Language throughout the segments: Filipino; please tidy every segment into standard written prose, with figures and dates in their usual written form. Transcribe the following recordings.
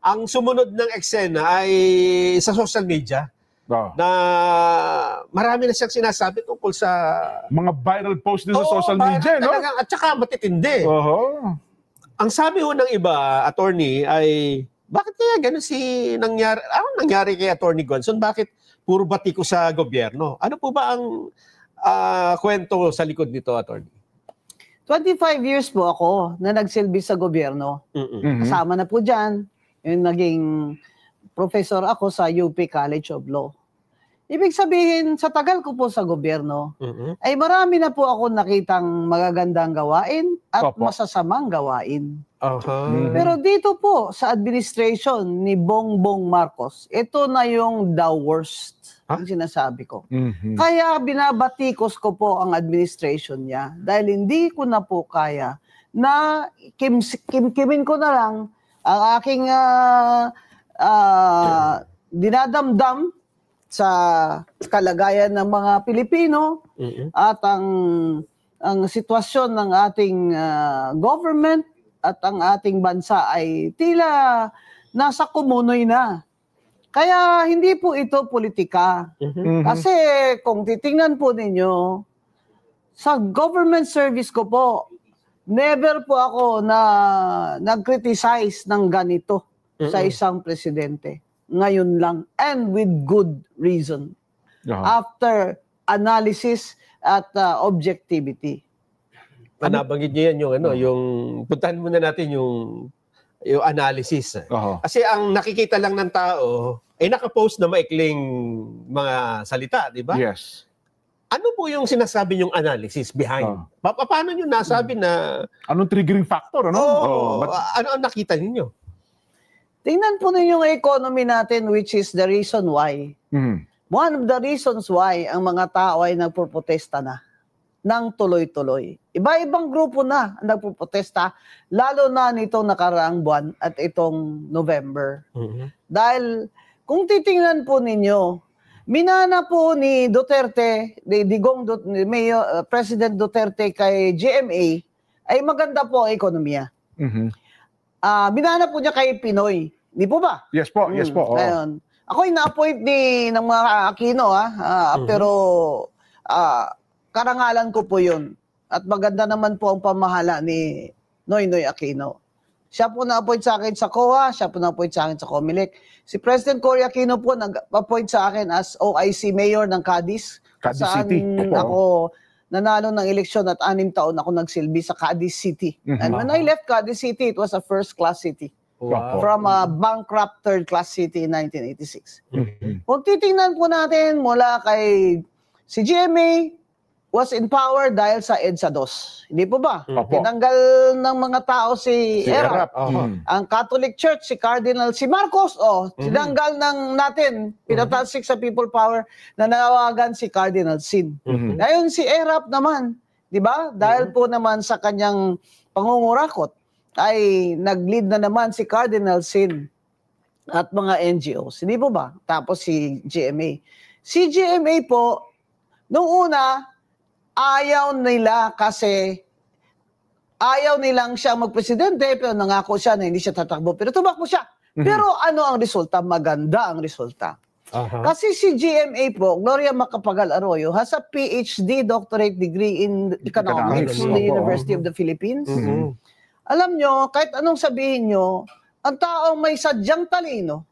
ang sumunod ng eksena ay sa social media na marami na siyang sinasabi tungkol sa mga viral post din sa social media, no? Talagang, at saka matitindi. Ang sabi ho ng iba, attorney, ay bakit kaya ganun nangyari? Ano nangyari kay Attorney Gonson? Bakit puro batiko sa gobyerno? Ano po ba ang kwento sa likod nito, attorney? 25 years po ako na nagsilbi sa gobyerno. Kasama na po dyan, yung naging professor ako sa UP College of Law. Ibig sabihin, sa tagal ko po sa gobyerno, ay marami na po ako nakitang magagandang gawain at masasamang gawain. Pero dito po sa administration ni Bongbong Marcos, ito na yung the worst. Ang sinasabi ko. Kaya binabatikos ko po ang administration niya dahil hindi ko na po kaya na kimin ko na lang ang aking dinadamdam sa kalagayan ng mga Pilipino at ang sitwasyon ng ating government at ang ating bansa ay tila nasa kumunoy na. Kaya hindi po ito politika. Kasi kung titingnan po ninyo, sa government service ko po, never po ako na nag-criticize ng ganito sa isang presidente. Ngayon lang. And with good reason. After analysis at objectivity. Nabanggit niyo yan yung puntahan muna natin yung analysis. Kasi ang nakikita lang ng tao ay nakapost na maikling mga salita, di ba? Yes. Ano po yung sinasabi yung analysis behind? Paano nyo nasabi na... Anong triggering factor? Ano ang nakita ninyo? Tingnan po ninyo yung economy natin, which is the reason why. One of the reasons why ang mga tao ay nagpoprotesta na ng tuloy-tuloy. Iba-ibang grupo na ang nagpoprotesta, lalo na nitong nakaraang buwan at itong November. Dahil kung titingnan po ninyo, minana po ni Duterte, President Duterte kay GMA, ay maganda po ang ekonomiya. Minana po niya kay Pinoy. Di po ba? Yes po, yes po. Ngayon, ako ina-appoint ng mga Aquino, pero karangalan ko po yun. At maganda naman po ang pamahala ni Noynoy Aquino. Siya po na-appoint sa akin sa COA, siya po na-appoint sa akin sa COMELEC. Si President Cory Aquino po nag-appoint sa akin as OIC Mayor ng Cadiz. Cadiz City. Ako nanalo ng eleksyon at 6 taon ako nagsilbi sa Cadiz City. And when I left Cadiz City, it was a first-class city. From a bankrupt third-class city in 1986. Kung titingnan po natin mula kay si GMA, was in power dahil sa EDSA 2. Hindi po ba? Tinanggal ng mga tao si ERAP. Ang Catholic Church, si Marcos, tinanggal natin, pinatalsik sa people power na nawagan si Cardinal Sin. Ngayon si ERAP naman, di ba? Dahil po naman sa kanyang pangungurakot, ay nag-lead na naman si Cardinal Sin at mga NGOs. Hindi po ba? Tapos si GMA. Si GMA po, nung una, ayaw nila kasi ayaw nilang siya magpresidente pero nangako siya na hindi siya tatakbo. Pero tumakbo siya. Pero ano ang resulta? Maganda ang resulta. Kasi si GMA po, Gloria Macapagal Arroyo, has a PhD doctorate degree in economics from the University of the Philippines. Alam nyo, kahit anong sabihin nyo, ang taong may sadyang talino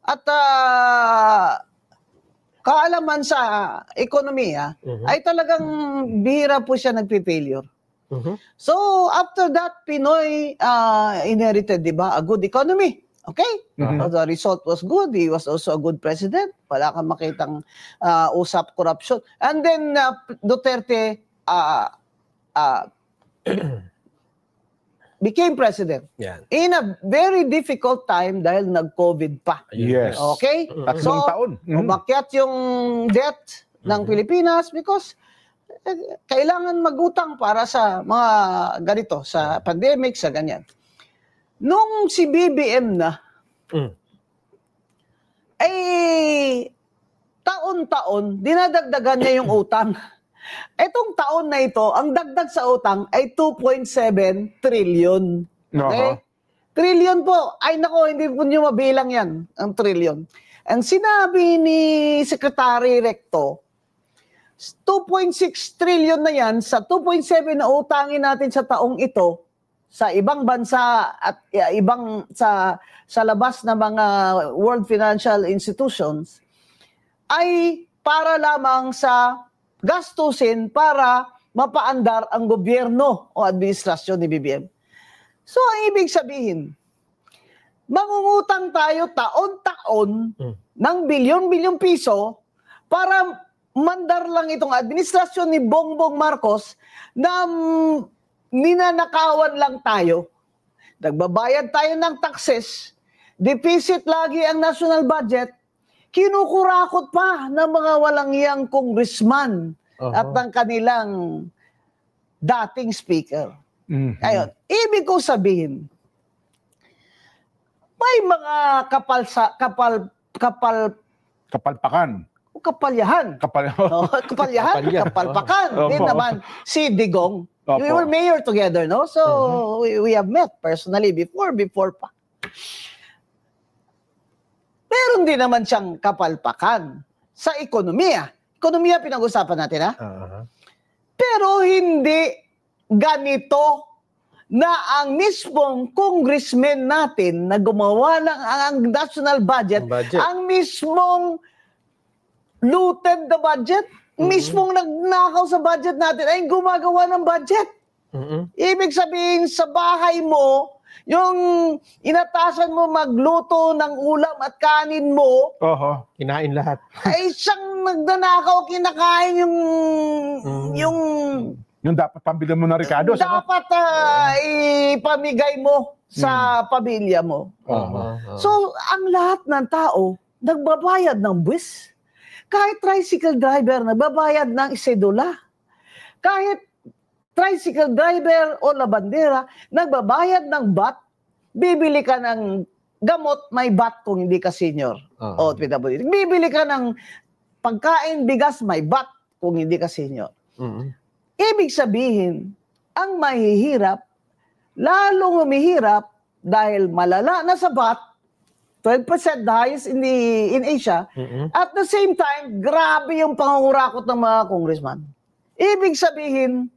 at kaalaman sa ekonomiya, ay talagang bihira po siya nagpi-failure. So, after that, Pinoy inherited, di ba, a good economy. Okay? The result was good. He was also a good president. Wala kang makitang usap corruption. And then, Duterte became president in a very difficult time dahil nag-COVID pa. Yes. Okay? Tatlong taon. Umakyat yung debt ng Pilipinas because kailangan magutang para sa mga ganito, sa pandemic, sa ganyan. Nung si BBM na, ay taon-taon, dinadagdagan niya yung utang. Etong taon na ito, ang dagdag sa utang ay 2.7 trillion. Okay? Trillion po. Ay nako, hindi po nyo mabilang yan, ang trillion. Ang sinabi ni Secretary Recto, 2.6 trillion na yan sa 2.7 na utangin natin sa taong ito sa ibang bansa at ibang sa labas na mga world financial institutions ay para lamang sa gastusin para mapaandar ang gobyerno o administrasyon ni BBM. So, ang ibig sabihin, mangungutang tayo taon-taon ng bilyon-bilyong piso para mandar lang itong administrasyon ni Bongbong Marcos na ninanakawan lang tayo. Nagbabayad tayo ng taxes, deficit lagi ang national budget, kinukurakot pa ng mga walang iyang congressman at ng kanilang dating speaker. Ayun, ibig ko sabihin, may mga Kapalpakan. kapalyahan. Kapalyahan, kapalpakan. Din naman si Digong. Opo. We were mayor together, no? So, we have met personally before pa. Meron din naman siyang kapalpakan sa ekonomiya. Ekonomiya pinag-usapan natin, ha? Pero hindi ganito na ang mismong congressman natin na gumawa ng ang national budget, ang mismong looted the budget, mismong nagnakaw sa budget natin ay gumagawa ng budget. Ibig sabihin, sa bahay mo, yung inatasan mo magluto ng ulam at kanin mo, Kinain lahat. ay siyang nagnanakaw, kinakain Yung dapat pambilhan mo ng Ricardo. dapat ipamigay mo sa pamilya mo. So, ang lahat ng tao, nagbabayad ng buwis. Kahit tricycle driver, nagbabayad ng isedula. Kahit tricycle driver o labandera, nagbabayad ng BAT, bibili ka ng gamot, may BAT kung hindi ka senior o PWD. Bibili ka ng pagkain, bigas, may BAT kung hindi ka senior. Ibig sabihin, ang mahihirap, lalong humihirap dahil malala na sa BAT, 12% the highest in Asia. At the same time, grabe yung pangungurakot ng mga congressman. Ibig sabihin,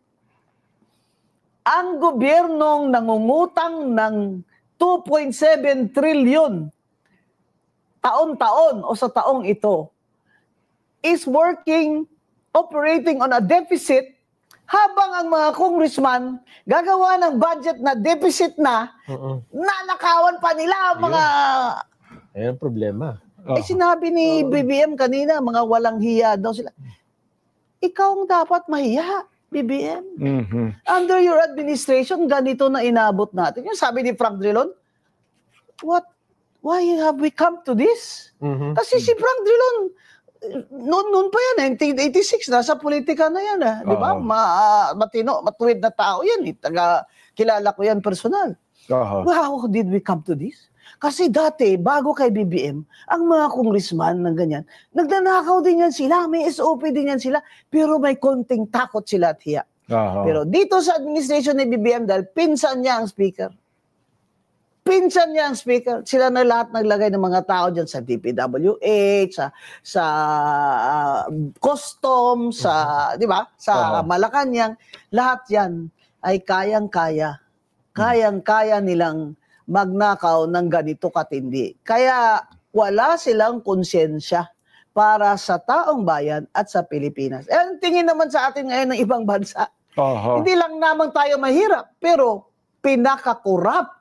ang gobyernong nangungutang ng 2.7 trillion taon-taon o sa taong ito is operating on a deficit habang ang mga congressman gagawa ng budget na deficit na, nanakawan pa nila ang mga... Ayan ang problema. sinabi ni BBM kanina, mga walang hiya daw sila. Ikaw ang dapat mahiya, BBM. Under your administration, ganito na inabot natin. Yung sabi ni Frank Drilon, why have we come to this? Kasi si Frank Drilon, noon pa yan, 1986, nasa politika na yan. Di ba? Matuwid na tao yan. Kilala ko yan personal. How did we come to this? Kasi dati, bago kay BBM, ang mga congressman ng ganyan, nagnanakaw din yan sila, may SOP din yan sila, pero may konting takot sila at hiya. Pero dito sa administration ni BBM, dahil pinsan niya ang speaker, sila na lahat naglagay ng mga tao dyan sa DPWH, sa custom, di ba? Sa Malacanang, lahat yan ay kayang-kaya nilang magnakaw ng ganito katindi. Kaya wala silang konsensya para sa taong bayan at sa Pilipinas. Ang tingin naman sa atin ngayon ng ibang bansa, hindi lang naman tayo mahirap, pero pinakakurap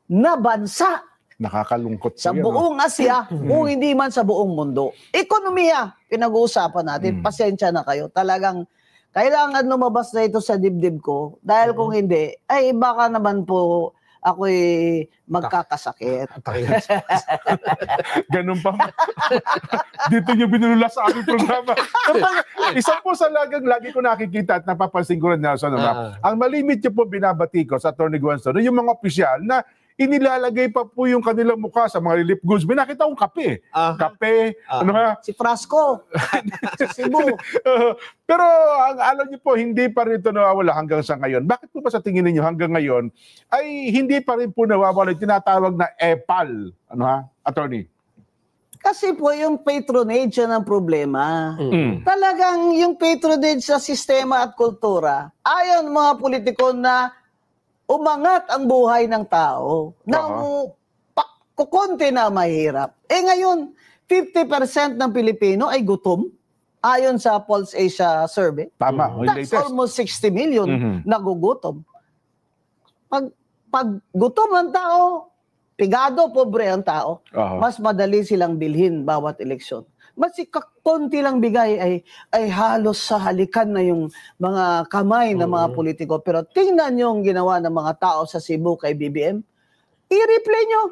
na bansa. Nakakalungkot sa buong Asia, kung hindi man sa buong mundo. Ekonomiya, pinag-uusapan natin. Pasensya na kayo. Talagang kailangan lumabas na ito sa dibdib ko. Dahil kung hindi, ay baka naman po ako'y magkakasakit. Ganun pa. Dito niyo binulula sa aming programa. Isa po sa lagi ko nakikita at napapansin ko rin, Nelson, ang malimit niyo po binabati ko sa Atty. Gonzalo, yung mga opisyal na inilalagay pa po yung kanilang mukha sa mga relief goods. May nakita akong kape. Kape, ano ha? Si Frasco, sa Cebu. Pero alam niyo po, hindi pa rin ito nawawala hanggang sa ngayon. Bakit po ba sa tingin ninyo hanggang ngayon ay hindi pa rin po nawawala yung tinatawag na EPAL? Ano ha, attorney? Kasi po yung patronage yan ang problema. Talagang yung patronage sa sistema at kultura, ayon mga politiko na umangat ang buhay ng tao nang kukunti na mahirap. Ngayon, 50% ng Pilipino ay gutom ayon sa Pulse Asia survey. Tama. That's almost 60 million nagugutom. Pag gutom ang tao, pigado, pobre ang tao, mas madali silang bilhin bawat eleksyon. Mas konti lang bigay ay halos sa halikan na yung mga kamay ng mga politiko. Pero tingnan yung ginawa ng mga tao sa Cebu kay BBM. I-replay nyo.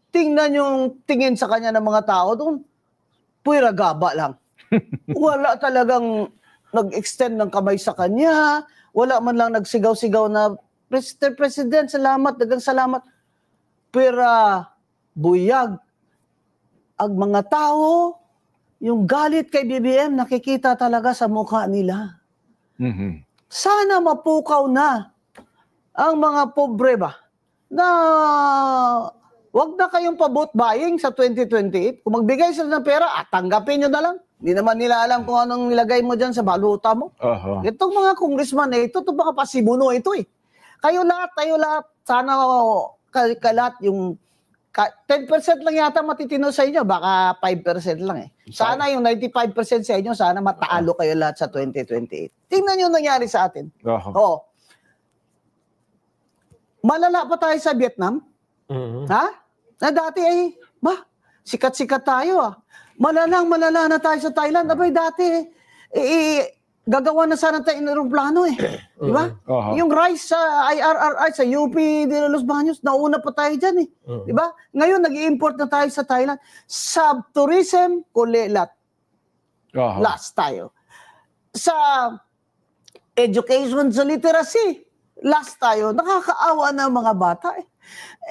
Tingnan yung tingin sa kanya ng mga tao doon. Puwira gaba lang. Wala talagang nag-extend ng kamay sa kanya. Wala man lang nagsigaw-sigaw na, Mr. President, salamat, dagang salamat. Pera, buyag, ang mga tao, yung galit kay BBM, nakikita talaga sa mukha nila. Sana mapukaw na ang mga pobre ba, na wag na kayong pa-vote buying sa 2028. Kung magbigay sila ng pera, tanggapin nyo na lang. Hindi naman nila alam kung anong nilagay mo dyan sa baluta mo. Itong mga congressman na ito baka pasimuno ito eh. Kayo lahat, sana kalat yung 10% lang yata matitino sa inyo, baka 5% lang eh. Sana yung 95% sa inyo, sana mataalo kayo lahat sa 2028. Tingnan yung nangyari sa atin. Malala pa tayo sa Vietnam? Ha? Na dati sikat-sikat tayo malala na tayo sa Thailand. Abay dati gagawa na sana tayo ng aeroplano eh. Di ba? Yung RISE sa IRRI, sa UP de Los Baños, nauna pa tayo dyan eh. Di ba? Ngayon, nag-i-import na tayo sa Thailand. Sa tourism, kulilat. Last tayo. Sa education, sa literacy, last tayo. Nakakaawa na mga bata eh.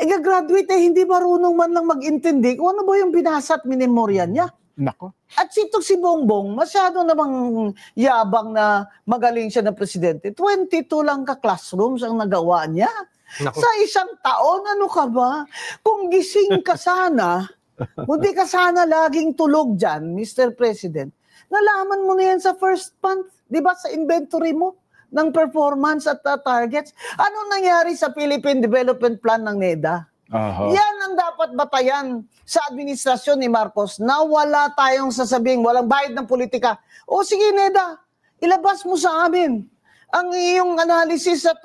Gagraduate hindi marunong man lang mag-intindi kung ano ba yung binasa at minimorya niya. Nako. At si Bongbong, masyado namang yabang na magaling siya na presidente. 22 lang ka-classrooms ang nagawa niya. Nako. Sa isang taon, ano ka ba? Kung gising ka sana, hindi ka sana laging tulog dyan, Mr. President. Nalaman mo na yan sa first month, di ba, sa inventory mo ng performance at targets. Ano nangyari sa Philippine Development Plan ng NEDA? Yan ang dapat batayan sa administrasyon ni Marcos na wala tayong sasabing, walang bayad ng politika. O sige, NEDA, ilabas mo sa amin ang iyong analysis at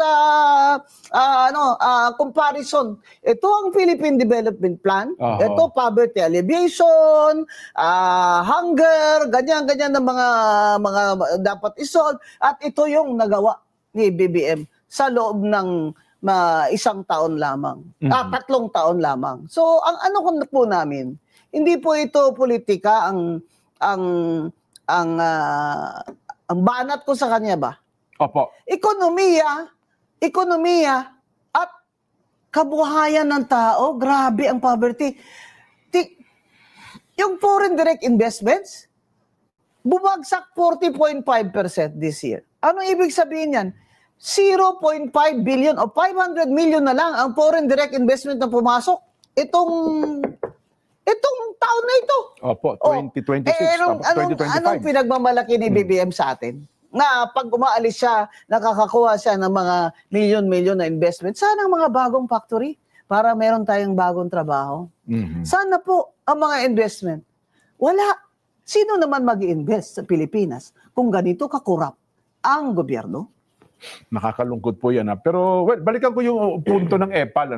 comparison. Ito ang Philippine Development Plan. Ito, poverty alleviation, hunger, ganyan-ganyan ng mga dapat isolve. At ito yung nagawa ni BBM sa loob ng isang taon lamang. 3 taon lamang. So, ang ano po namin, hindi po ito politika ang banat ko sa kanya ba? Opo. Ekonomiya at kabuhayan ng tao, grabe ang poverty. Yung foreign direct investments, bumagsak 40.5% this year. Anong ibig sabihin yan? 0.5 billion o 500 million na lang ang foreign direct investment na pumasok itong taon na ito. Opo, 2026 tapos 2025. Anong pinagmamalaki ni BBM sa atin? Na pag umaalis siya, nakakakuha siya ng mga milyon-milyon na investment. Sana ang mga bagong factory para meron tayong bagong trabaho. Sana po ang mga investment. Wala. Sino naman mag-i-invest sa Pilipinas kung ganito kakurap ang gobyerno? Nakakalungkot po yan. Pero balikan ko yung punto ng EPAL.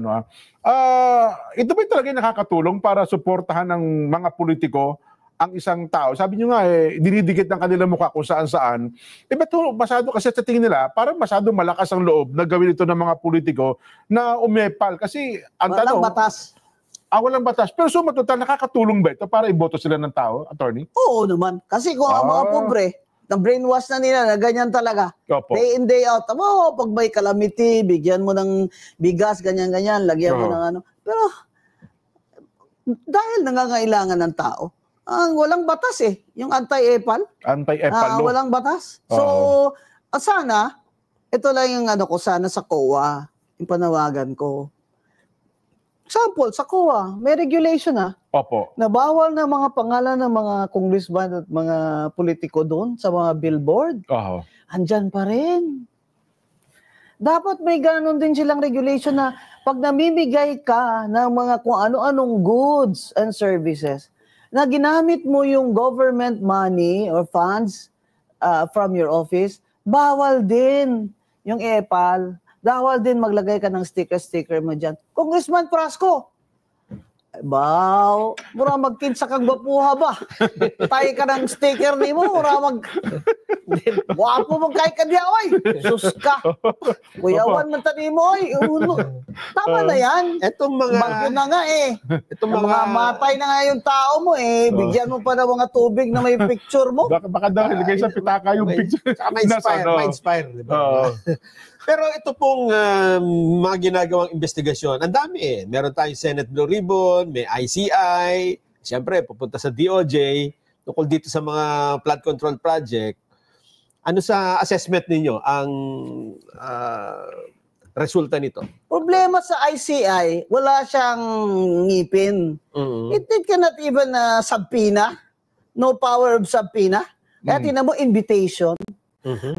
Ito ba talaga nakakatulong para suportahan ng mga politiko ang isang tao? Sabi nyo nga, dinidikit ng kanilang mukha kung saan-saan. Ba't masyado kasi sa tingin nila, parang masyado malakas ang loob na gawin ito ng mga politiko na umepal. Kasi ang tanong... Walang batas. Walang batas. Pero sumatotal, nakakatulong ba ito para iboto sila ng tao, attorney? Oo naman. Kasi kung ang mga pobre, Na-brainwash na nila na ganyan talaga. Opo. Day in, day out. Pag may calamity, bigyan mo ng bigas, ganyan-ganyan, lagyan mo ng ano. Pero, dahil nangangailangan ng tao, walang batas yung anti-EPAL. Anti-EPAL law. Walang batas. So, sana, ito lang yung sana sa COA, yung panawagan ko. Example, sa COA, may regulation Opo. na bawal na mga pangalan ng mga congressman at mga politiko doon sa mga billboard. Andyan pa rin. Dapat may ganun din silang regulation na pag namimigay ka ng mga kung ano-anong goods and services, na ginamit mo yung government money or funds from your office, bawal din yung EPAL. Bawal din maglagay ka ng sticker mo dyan. Congressman Prasco, mura magkinsa kang bapuha ba? Tayo ka ng sticker ni mo, mura wapo mong kay kadiaway. Sus ka. Kuyawan man tani mo, tama na yan. Itong mga... Bagyo na nga Itong mga matay na nga yung tao mo bigyan mo pa ng mga tubig na may picture mo. Baka dahil ilagay sa pitaka yung picture. Ma-inspire, di ba? Pero ito pong mga ginagawang investigasyon, ang dami Meron tayong Senate Blue Ribbon, may ICI, siyempre pupunta sa DOJ, tungkol dito sa mga flood control project. Ano sa assessment ninyo ang resulta nito? Problema sa ICI, wala siyang ngipin. It cannot even subpoena. No power of subpoena. Kaya tinan mo, invitation.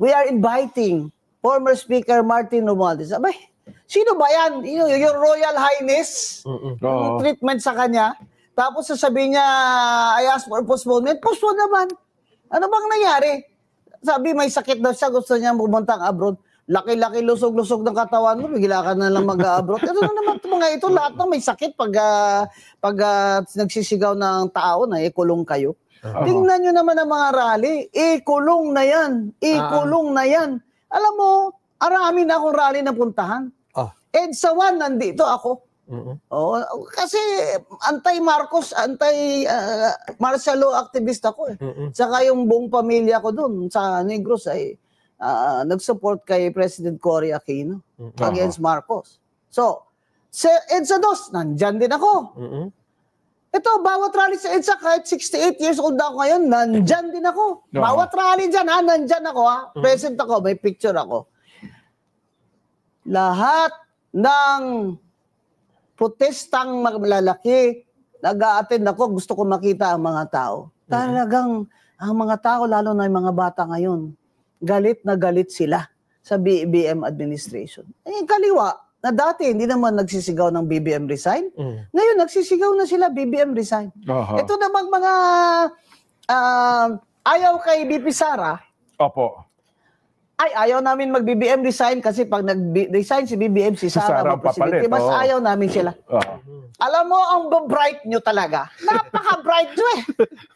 We are inviting former Speaker Martin Romualdez. Abay, sino ba yan? Yung Royal Highness, yung treatment sa kanya. Tapos sasabihin niya, I ask for postponement. Postpone naman. Ano bang nangyari? Sabi, may sakit daw siya. Gusto niya pumunta abroad. Laki-laki, lusog-lusog ng katawan mo. Bigla ka na lang mag-abroad. Ito na naman mga ito. Lahat ng may sakit pag nagsisigaw ng tao na ikulong kayo. Tingnan nyo naman ang mga rally. Ikulong na yan. Ikulong na yan. Alam mo, arami na akong rally na puntahan. EDSA 1, nandito ako. Kasi anti-Marcos, anti-martial law activist ako Saka yung buong pamilya ko doon sa Negros ay nag-support kay President Cory Aquino against Marcos. So, sa EDSA 2, nandyan din ako. Ito, bawat rally sa EDSA, kahit 68 years old ako ngayon, nandyan din ako. Bawat rally dyan, nandyan ako. Present ako, may picture ako. Lahat ng protestang malalaki, nag-a-attend ako, gusto ko makita ang mga tao. Talagang, ang mga tao, lalo na yung mga bata ngayon, galit na galit sila sa BBM administration. Kaliwa, na dati hindi naman nagsisigaw ng BBM resign. Ngayon, nagsisigaw na sila BBM resign. Ito namang mga ayaw kay BP Sara. Opo. Ayaw namin mag-BBM resign kasi pag nag-resign si BBM, si Sara mag-presidente. Mas ayaw namin sila. Alam mo, ang bright nyo talaga. Napaka-bright nyo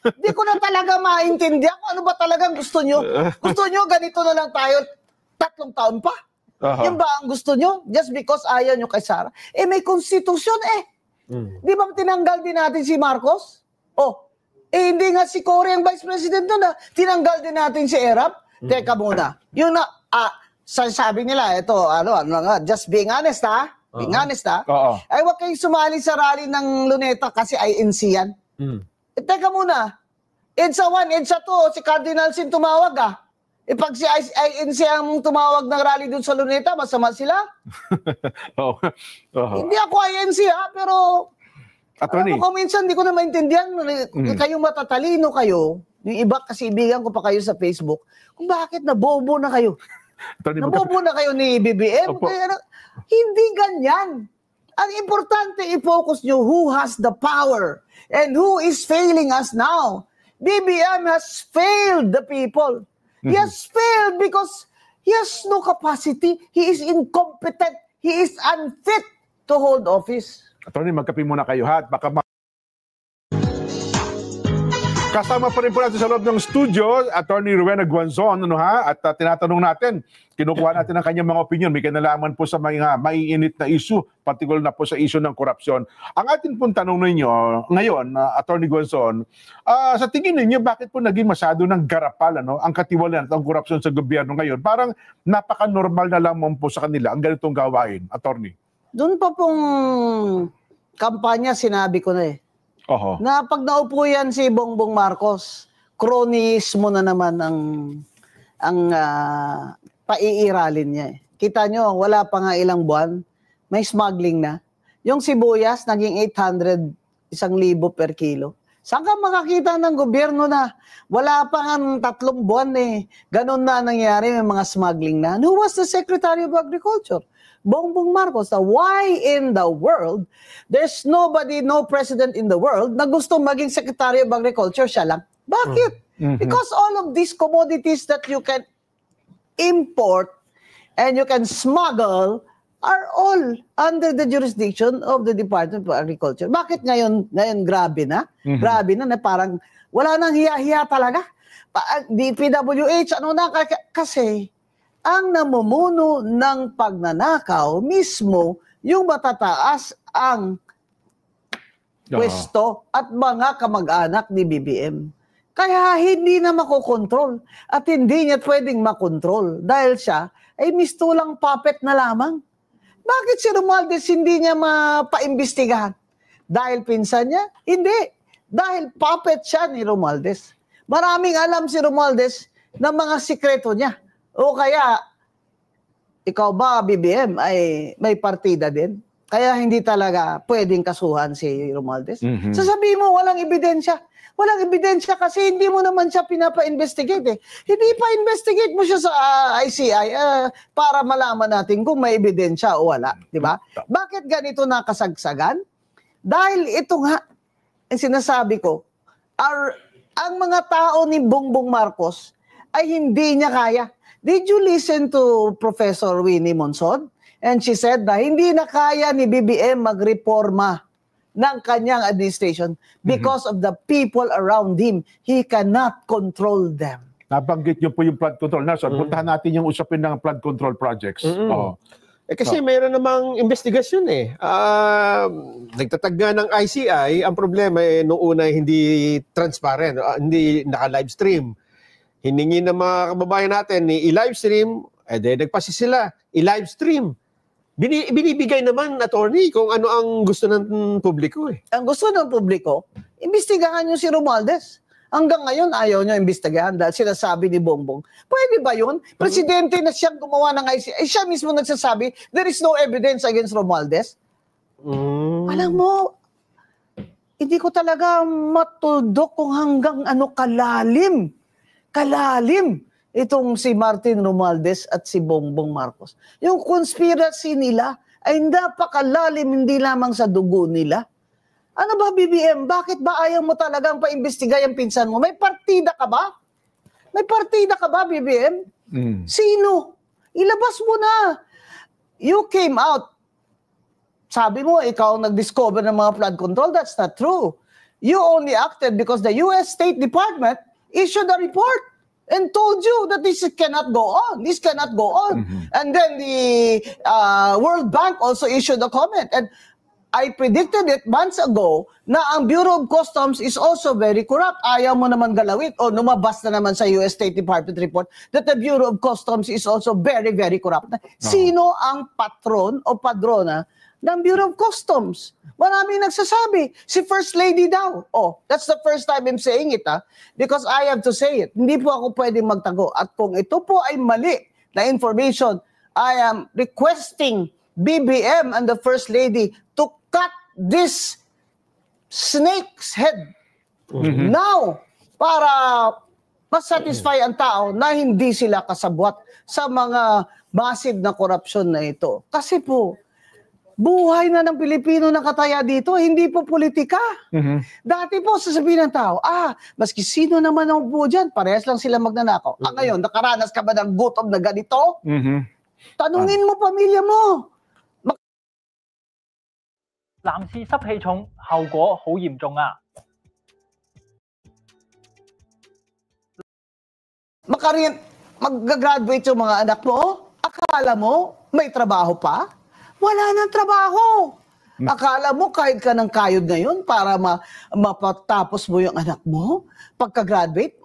Hindi ko na talaga maintindihan kung ano ba talagang gusto nyo. Gusto nyo, ganito na lang tayo 3 taon pa. Yan ba ang gusto nyo? Just because ayaw nyo kay Sara? May konstitusyon Di ba tinanggal din natin si Marcos? Hindi nga si Cory ang vice president doon tinanggal din natin si Erap? Teka muna. Yun na, sabi nila, ito, just being honest being honest ay wag kayong sumali sa rally ng Luneta kasi INC yan. Teka muna. EDSA 1, EDSA 2, si Cardinal Sin tumawag pag si INC ang tumawag ng rally dun sa Luneta, masama sila? Hindi ako INC pero Attorney. Ako minsan hindi ko na maintindihan. Kayong matatalino kayo, yung iba kasi ibigan ko pa kayo sa Facebook, kung bakit nabobo na kayo. Nabobo na kayo ni BBM. Hindi ganyan. Ang importante i-focus nyo who has the power and who is failing us now. BBM has failed the people. He has failed because he has no capacity. He is incompetent. He is unfit to hold office. Attorney, magkape muna kayo Baka Kasama pa rin po natin sa loob ng studio, Attorney Rowena Guanzon, at tinatanong natin, kinukuha natin ang kanyang mga opinion, may kinalaman po sa mga maiinit na issue, particular na po sa issue ng korupsyon. Ang atin pong tanong ninyo ngayon, Attorney Guanzon, sa tingin ninyo, bakit po naging masyado ng garapal ang katiwalaan at ang korupsyon sa gobyerno ngayon? Parang napaka-normal na lamang po sa kanila ang ganitong gawain, Attorney. Doon pa pong kampanya, sinabi ko na na pag naupo yan si Bongbong Marcos, kronismo na naman ang paiiralin niya. Kita nyo, wala pa nga ilang buwan, may smuggling na. Yung sibuyas, naging 800, 1,000 per kilo. Saan ka makakita ng gobyerno na wala pa nga 3 buwan ganun na nangyari, may mga smuggling na? And who was the Secretary of Agriculture? Bongbong Marcos. Now, why in the world, there's nobody, no president in the world na gustong maging Secretary of Agriculture, siya lang? Bakit? Because all of these commodities that you can import and you can smuggle are all under the jurisdiction of the Department of Agriculture. Bakit ngayon grabe na? Grabe na parang wala nang hiya-hiya talaga. DPWH, kasi ang namumuno ng pagnanakaw mismo yung matataas ang pwesto at mga kamag-anak ni BBM. Kaya hindi na makokontrol at hindi niya pwedeng makontrol dahil siya ay mistulang puppet na lamang. Bakit si Romualdez hindi niya mapaimbestigahan? Dahil pinsan niya? Hindi. Dahil puppet siya ni Romualdez. Maraming alam si Romualdez ng mga sikreto niya. O kaya, ikaw ba, BBM, ay may partida din? Kaya hindi talaga pwedeng kasuhan si Romualdez. Sasabihin mo, walang ebidensya. Walang ebidensya kasi hindi mo naman siya pinapa-investigate. Hindi pa investigate mo siya sa ICI para malaman natin kung may ebidensya o wala. Diba? Bakit ganito nakasagsagan? Dahil ito nga, ang sinasabi ko, ang mga tao ni Bongbong Marcos ay hindi niya kaya. Did you listen to Professor Winnie Monson? And she said na hindi na kaya ni BBM magreforma ng kanyang administration because of the people around him. He cannot control them. Nabanggit niyo po yung flood control. Puntahan natin yung usapin ng flood control projects. Kasi mayroon namang investigasyon nagtatag nga ng ICI, ang problema noong una hindi transparent, hindi naka-live stream. Hiningi ng mga kababayan natin i-live stream, nagpasi sila, i-live stream. Binibigay naman, attorney, kung ano ang gusto ng publiko. Ang gusto ng publiko, imbestigahan nyo si Romualdez. Hanggang ngayon, ayaw nyo imbestigahan dahil sinasabi ni Bongbong. Pwede ba yun? Presidente na siyang gumawa ng ICI. Siya mismo nagsasabi, there is no evidence against Romualdez. Alam mo, hindi ko talaga matudok kung hanggang kalalim itong si Martin Romualdez at si Bongbong Marcos. Yung conspiracy nila ay napakalalim, hindi lamang sa dugo nila. Ano ba, BBM? Bakit ba ayaw mo talagang paimbestiga yung pinsan mo? May partida ka ba? May partida ka ba, BBM? Sino? Ilabas mo na. You came out. Sabi mo, ikaw ang nag-discover ng mga flood control. That's not true. You only acted because the U.S. State Department issued a report and told you that this cannot go on. This cannot go on. And then the World Bank also issued a comment. And I predicted it months ago na ang Bureau of Customs is also very corrupt. Ayaw mo naman galawin o lumabas na naman sa US State Department report that the Bureau of Customs is also very, very corrupt. Sino ang patron o padrona ng Bureau of Customs? Marami nagsasabi, si First Lady daw. Oh, that's the first time I'm saying it, because I have to say it. Hindi po ako pwedeng magtago. At kung ito po ay mali na information, I am requesting BBM and the First Lady to cut this snake's head now para masatisfy ang tao na hindi sila kasabwat sa mga massive na korupsyon na ito. Kasi po, buhay na ng Pilipino nakataya dito, hindi po politika. Dati po, sasabihin ng tao, maski sino naman ang upo dyan, parehas lang sila magnanakaw. Ngayon, nakaranas ka ba ng gutom na ganito? Tanungin mo pamilya mo. 男士濕氣重，後果好嚴重啊！ mag-graduate yung mga anak mo, akala mo may trabaho pa? Wala nang trabaho. Akala mo kahit ka ng kayod ngayon para mapatapos mo yung anak mo? Pagka-graduate,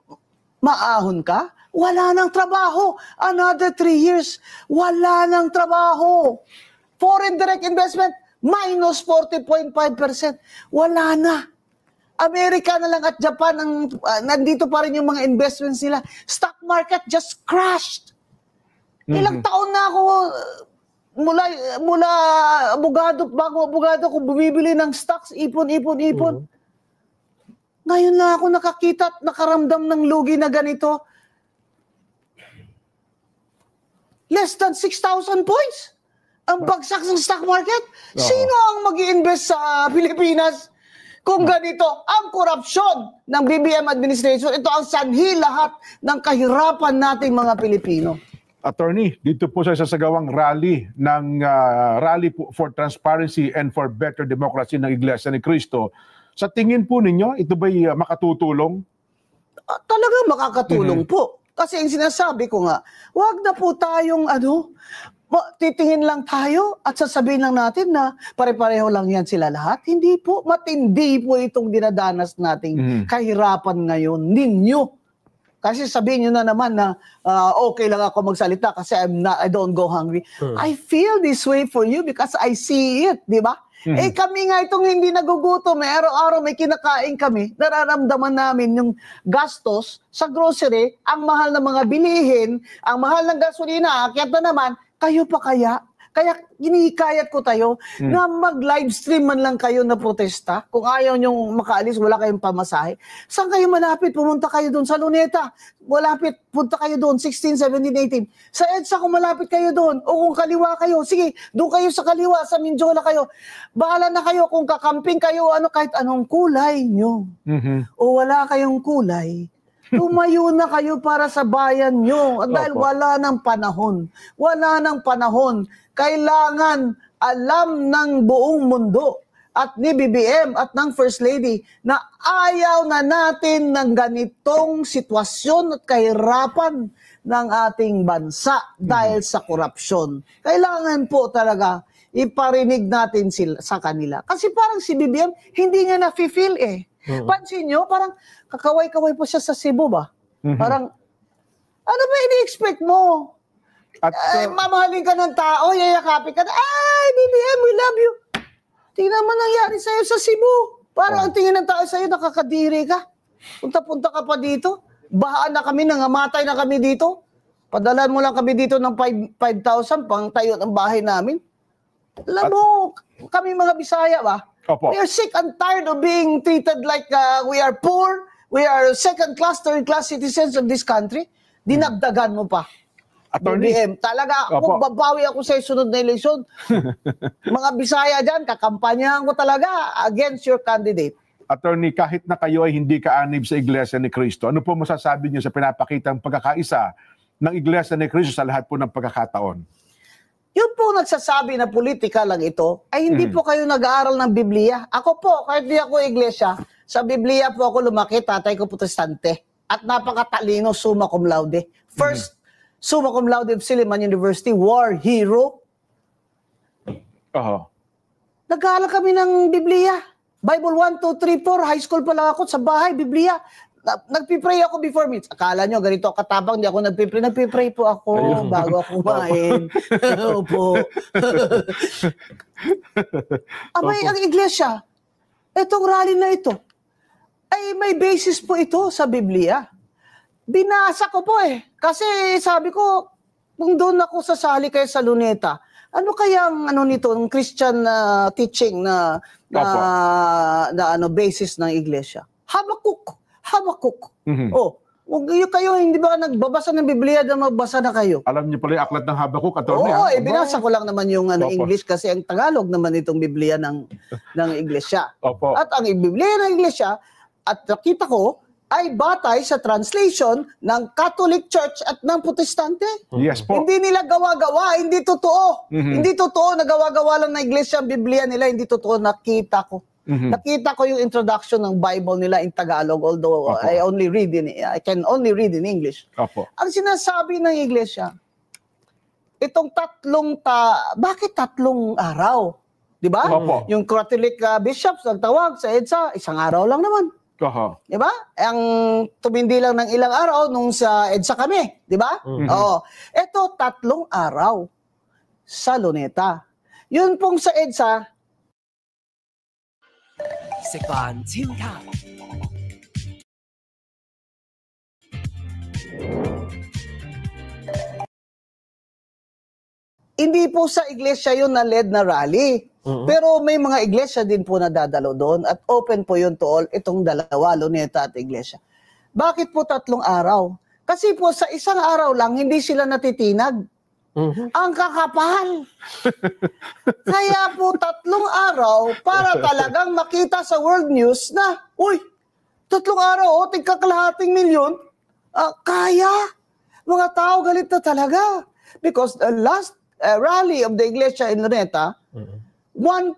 maahon ka? Wala nang trabaho. Another 3 years, wala nang trabaho. Foreign direct investment, minus 40.5%. Wala na. Amerika na lang at Japan, nandito pa rin yung mga investments nila. Stock market just crashed. Ilang taon na ako, mula bago abogado ko, bumibili ng stocks, ipon. Ngayon na ako nakakita at nakaramdam ng lugi na ganito. Less than 6,000 points. Ang bagsak ng stock market. Sino ang mag-i-invest sa Pilipinas? Kung ganito, ang korupsyon ng BBM administration, ito ang sanhi lahat ng kahirapan nating mga Pilipino. Attorney, dito po sa sasagawang rally ng Rally for Transparency and for Better Democracy ng Iglesia ni Cristo. Sa tingin po ninyo, ito ba'y makatutulong? Talaga makakatulong po. Kasi ang sinasabi ko nga, wag na po tayong titingin lang tayo at sasabihin lang natin na pare-pareho lang yan sila lahat. Hindi po, matindi po itong dinadanas nating kahirapan ngayon ninyo. Kasi sabihin nyo na naman na okay lang ako magsalita kasi I don't go hungry. I feel this way for you because I see it, di ba? Eh kami nga itong hindi nagugutom, araw-araw may kinakain kami, nararamdaman namin yung gastos sa grocery, ang mahal ng mga bilihin, ang mahal ng gasolina, akyat na naman, kayo pa kaya? Kaya hinihikayat ko tayo na mag-live stream man lang kayo na protesta. Kung ayaw nyong makaalis, wala kayong pamasahe. Saan kayo malapit? Pumunta kayo doon sa Luneta. Malapit, punta kayo doon, 16, 17, 18. Sa EDSA kung malapit kayo doon. O kung kaliwa kayo, sige, doon kayo sa kaliwa, sa Mindiola kayo. Bahala na kayo kung kakamping kayo, kahit anong kulay nyo. O wala kayong kulay. Tumayo na kayo para sa bayan nyo. Dahil wala ng panahon. Wala ng panahon. Kailangan alam ng buong mundo at ni BBM at ng First Lady na ayaw na natin ng ganitong sitwasyon at kahirapan ng ating bansa dahil sa korupsyon. Kailangan po talaga iparinig natin sa kanila. Kasi parang si BBM, hindi niya na-feel eh. Pansin nyo, parang kakaway-kaway po siya sa Cebu ba? Parang, ano ba ini-expect mo? At, mamahalin ka ng tao, yayakapin ka na, ay, BBM, we love you. Tingnan mo nangyari sa'yo sa Cebu. Parang ang tingin ng tao sa'yo, nakakadiri ka. Punta-punta ka pa dito. Bahaan na kami, nangamatay na kami dito. Padalan mo lang kami dito ng 5,000 pang tayo ng bahay namin. Alam mo, kami mga Bisaya ba? We are sick and tired of being treated like we are poor, we are second-class, third-class citizens of this country. Dinagdagan mo pa. Attorney. BBM, talaga ako, babawi ako sa sunod na eleksyon. Mga Bisaya dyan, kakampanyahan ko talaga against your candidate. Attorney, kahit na kayo ay hindi kaanib sa Iglesia ni Cristo, ano po masasabi niyo sa pinapakitang pagkakaisa ng Iglesia ni Cristo sa lahat po ng pagkakataon? Yun po nagsasabi na politika lang ito, ay hindi po kayo nag-aaral ng Biblia. Ako po, kahit di ako iglesia, sa Biblia po ako lumaki, tatay ko protestante. At napakatalino, summa cum laude. First, summa cum laude of Silliman University, war hero. Nag-aaral kami ng Biblia. Bible 1, 2, 3, 4, high school pa lang ako, sa bahay, Biblia. Nagpipray ako before meets. Akala nyo, ganito katapang, di ako nagpipray. Nagpipray po ako bago ako kumain. Opo. Abay, ang iglesia, itong rally na ito, ay may basis po ito sa Biblia. Binasa ko po eh. Kasi sabi ko, kung doon ako sasali kayo sa Luneta, ano kayang nito, ng Christian teaching na basis ng iglesia? Habakuk. Kayo, hindi ba nagbabasa ng Biblia na magbasa na kayo? Alam niyo pala yung aklat ng Habakuk, Attorney. Oo, binasa ko lang naman yung English kasi ang Tagalog naman itong Biblia ng iglesia. At ang Biblia ng iglesia, at nakita ko, ay batay sa translation ng Catholic Church at ng Protestante. Yes po. Hindi nila gawa-gawa, hindi totoo. Hindi totoo na gawa-gawa lang na iglesia ang Biblia nila, hindi totoo, nakita ko. Nakita ko yung introduction ng Bible nila in Tagalog, although I can only read in English. Ang sinasabi ng iglesia, itong bakit 3 araw? Di ba? Yung Catholic bishops nagtawag sa EDSA, 1 araw lang naman. Di ba? Ang tumindi lang ng ilang araw nung sa EDSA kami. Di ba? Ito, 3 araw sa Luneta. Yun pong sa EDSA, 食飯超卡 hindi po sa iglesia yun na led na rally. Pero may mga iglesia din po na dadalo doon at open po yun to all, itong dalawa, Luneta at iglesia. Bakit po 3 araw? Kasi po sa 1 araw lang, hindi sila natitinag. Ang kakapal. Kaya po 3 araw para talagang makita sa world news na, uy, 3 araw, tigkakalahating milyon, kaya. Mga tao galit na talaga. Because the last rally of the iglesia in Luneta, 1.6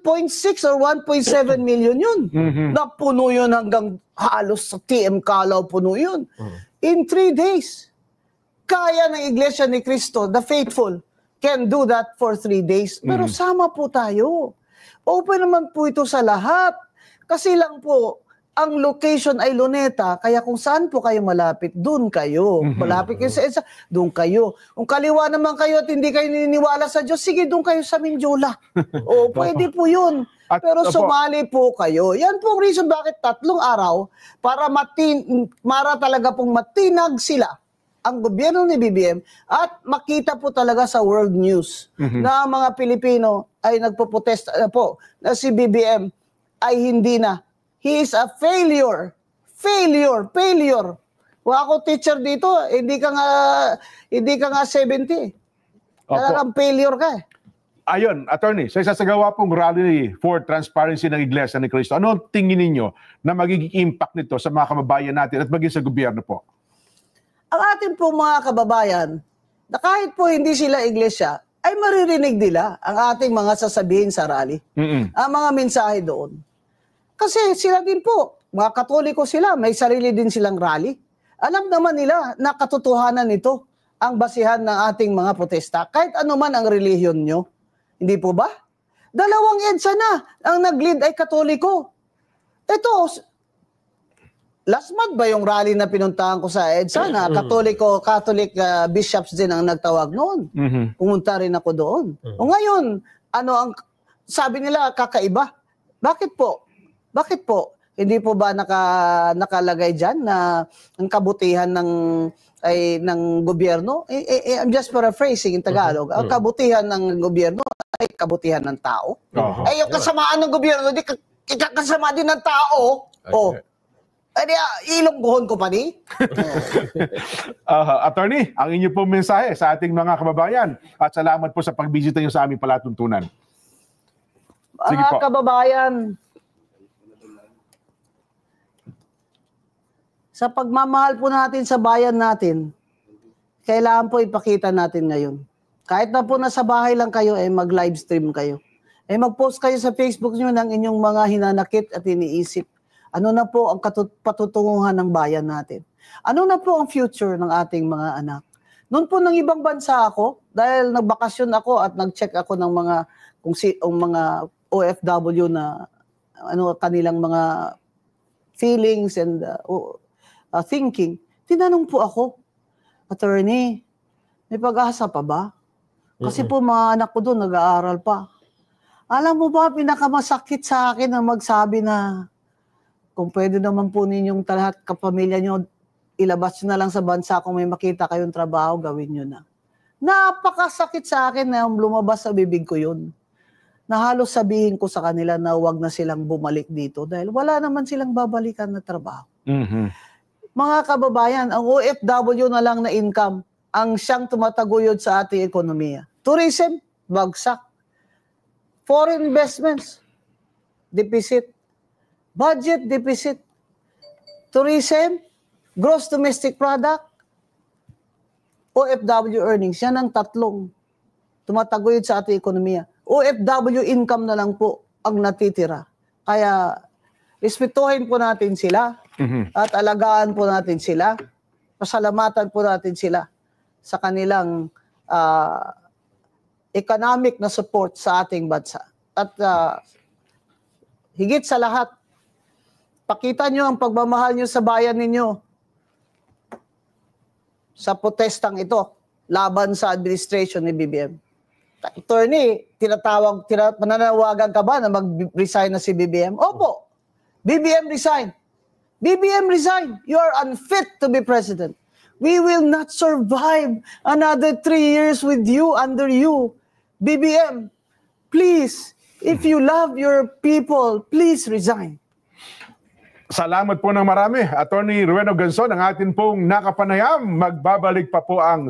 or 1.7 million yun. Napuno yun hanggang halos sa TM Calaw, puno yun. In 3 days. Kaya ng Iglesia ni Cristo, the faithful, can do that for 3 days. Pero sama po tayo. Open naman po ito sa lahat. Kasi lang po, ang location ay Luneta, kaya kung saan po kayo malapit, doon kayo. Malapit kayo sa EDSA, doon kayo. Kung kaliwa naman kayo at hindi kayo naniniwala sa Diyos, sige, doon kayo sa Mindiola. O, pwede po yun. Pero sumali po kayo. Yan po ang reason bakit 3 araw para talaga pong matinag sila ang gobyerno ni BBM at makita po talaga sa world news na ang mga Pilipino ay nagpo-protest po na si BBM ay hindi na. He is a failure. Failure. Wala ako teacher dito, hindi ka nga 70. Talagang failure ka eh. Ayon, attorney, sa isasagawa pong rally for transparency ng Iglesia ni Cristo, ano tingin ninyo na magiging impact nito sa mga kababayan natin at maging sa gobyerno po? Ang ating po mga kababayan, na kahit po hindi sila iglesia, ay maririnig nila ang ating mga sasabihin sa rally. Ang mga mensahe doon. Kasi sila din po, mga Katoliko sila, may sarili din silang rally. Alam naman nila na katotohanan nito ang basihan ng ating mga protesta. Kahit ano man ang relihiyon nyo. Hindi po ba? 2 EDSA na. Ang nag-lead ay Katoliko. Ito, last month ba yung rally na pinuntahan ko sa EDSA na Catholic bishops din ang nagtawag noon. Pumunta rin ako doon. O ngayon, ano ang sabi nila kakaiba? Bakit po? Hindi po ba nakalagay dyan na ang kabutihan ng gobyerno? I'm just paraphrasing in Tagalog. Ang kabutihan ng gobyerno ay kabutihan ng tao. Ay yung kasamaan ng gobyerno, di kasama din ng tao. Ilonggohon ko pa ni. Attorney, ang inyo pong mensahe sa ating mga kababayan at salamat po sa pagbisita niyo sa aming palatuntunan. Sige Mga po. kababayan, sa pagmamahal po natin sa bayan natin, kailangan po ipakita natin ngayon. Kahit na po nasa bahay lang kayo, mag-live stream kayo. Mag-post kayo sa Facebook nyo ng inyong mga hinanakit at iniisip. Ano na po ang patutunguhan ng bayan natin? Ano na po ang future ng ating mga anak? Noon po ng ibang bansa ako, dahil nagbakasyon ako at nag-check ako ng mga mga OFW na kanilang mga feelings and thinking. Tinanong po ako, attorney, may pag-asa pa ba? Kasi po mga anak ko doon nag-aaral pa. Alam mo ba, pinakamasakit sa akin na magsabi na kung pwede naman po ninyong lahat kapamilya nyo, ilabas nyo na lang sa bansa kung may makita kayong trabaho, gawin nyo na. Napakasakit sa akin na lumabas sa bibig ko yun. Na halos sabihin ko sa kanila na huwag na silang bumalik dito dahil wala naman silang babalikan na trabaho. Mga kababayan, ang OFW na lang na income ang siyang tumataguyod sa ating ekonomiya. Tourism, bagsak. Foreign investments, deficit. Budget, deficit. Tourism, gross domestic product, OFW earnings. Yan ang 3 tumataguyod sa ating ekonomiya. OFW income na lang po ang natitira. Kaya, respetuhin po natin sila at alagaan po natin sila. Pasalamatan po natin sila sa kanilang economic na support sa ating bansa. At higit sa lahat, pakita nyo ang pagmamahal nyo sa bayan ninyo sa protestang ito laban sa administration ni BBM. Attorney, mananawagan ka ba na mag-resign na si BBM? Opo, BBM resign. BBM resign. You are unfit to be president. We will not survive another 3 years with you, under you. BBM, please, if you love your people, please resign. Salamat po ng marami, Attorney Rueno Ganson, ang atin pong nakapanayam. Magbabalik pa po ang